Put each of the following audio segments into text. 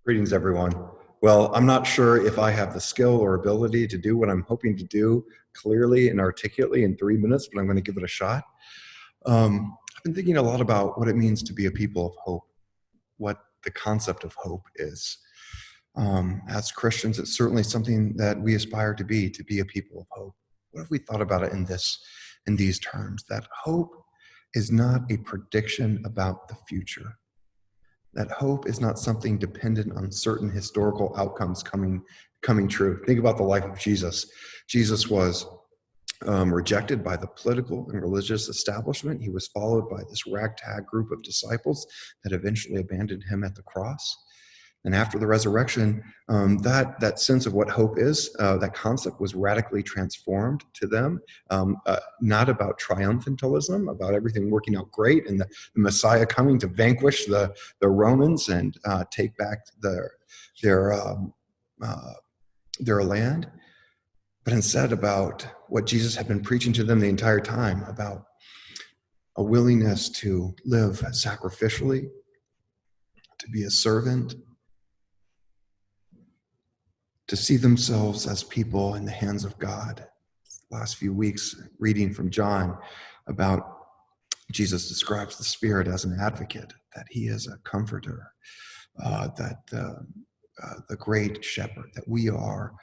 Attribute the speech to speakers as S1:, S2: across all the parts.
S1: Greetings, everyone. Well, I'm not sure if I have the skill or ability to do what I'm hoping to do clearly and articulately in 3 minutes, but I'm going to give it a shot. I've been thinking a lot about what it means to be a people of hope, what the concept of hope is. As Christians, it's certainly something that we aspire to be a people of hope. What if we thought about it in these terms, that hope is not a prediction about the future? That hope is not something dependent on certain historical outcomes coming true. Think about the life of Jesus. Jesus was rejected by the political and religious establishment. He was followed by this ragtag group of disciples that eventually abandoned him at the cross. And after the resurrection, that sense of what hope is, that concept was radically transformed to them, not about triumphantalism, about everything working out great and the Messiah coming to vanquish the Romans and take back their land, but instead about what Jesus had been preaching to them the entire time, about a willingness to live sacrificially, to be a servant, to see themselves as people in the hands of God. Last few weeks, reading from John about Jesus describes the Spirit as an advocate, that he is a comforter, that the great shepherd, that we are,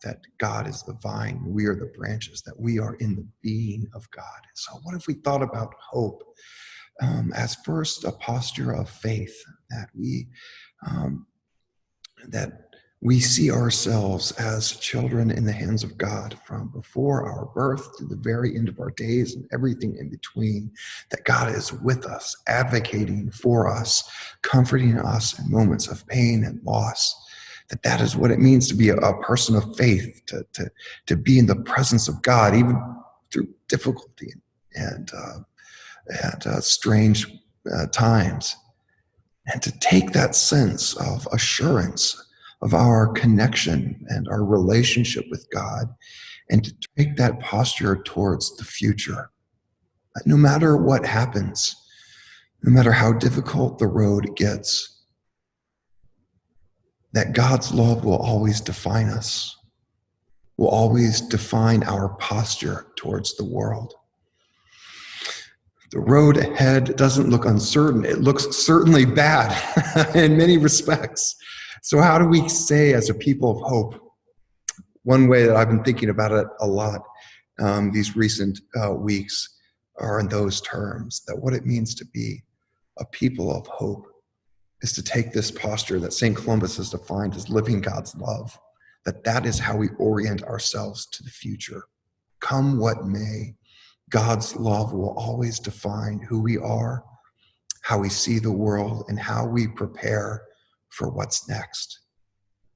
S1: that God is the vine, we are the branches, that we are in the being of God. So what if we thought about hope as first a posture of faith, that we see ourselves as children in the hands of God from before our birth to the very end of our days and everything in between, that God is with us, advocating for us, comforting us in moments of pain and loss, that is what it means to be a person of faith, to be in the presence of God, even through difficulty and strange times, and to take that sense of assurance of our connection and our relationship with God, and to take that posture towards the future. No matter what happens, no matter how difficult the road gets, that God's love will always define us, will always define our posture towards the world. The road ahead doesn't look uncertain. It looks certainly bad in many respects. So how do we say as a people of hope? One way that I've been thinking about it a lot these recent weeks are in those terms, that what it means to be a people of hope is to take this posture that St. Columba has defined as living God's love, that is how we orient ourselves to the future. Come what may, God's love will always define who we are, how we see the world, and how we prepare for what's next.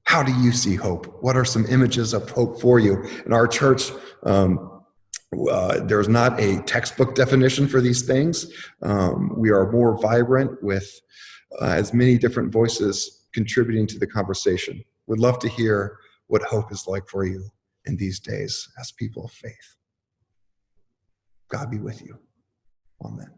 S1: How do you see hope? What are some images of hope for you? In our church, there's not a textbook definition for these things. We are more vibrant with as many different voices contributing to the conversation. Would love to hear what hope is like for you in these days as people of faith. God be with you. Amen.